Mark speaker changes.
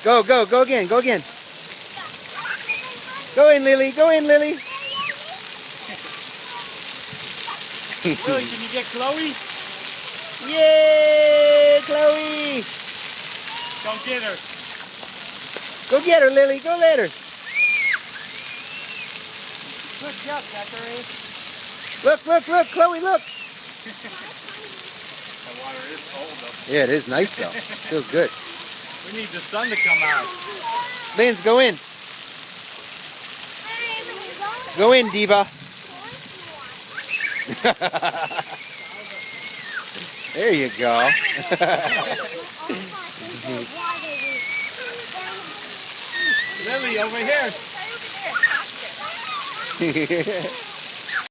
Speaker 1: Go, go, go again, go again. Go in, Lily, go in, Lily.
Speaker 2: Lily, can you get Chloe?
Speaker 1: Yay, Chloe!
Speaker 2: Go get her.
Speaker 1: Go get her, Lily, go let her.
Speaker 2: Good job, Zachary.
Speaker 1: Look, look, look, Chloe, look.
Speaker 2: The water is cold though.
Speaker 1: Yeah, it is nice though. Feels good.
Speaker 2: We need the sun to come out.
Speaker 1: Linz, go in. Go in, Diva. There you go.
Speaker 2: Lily, over here.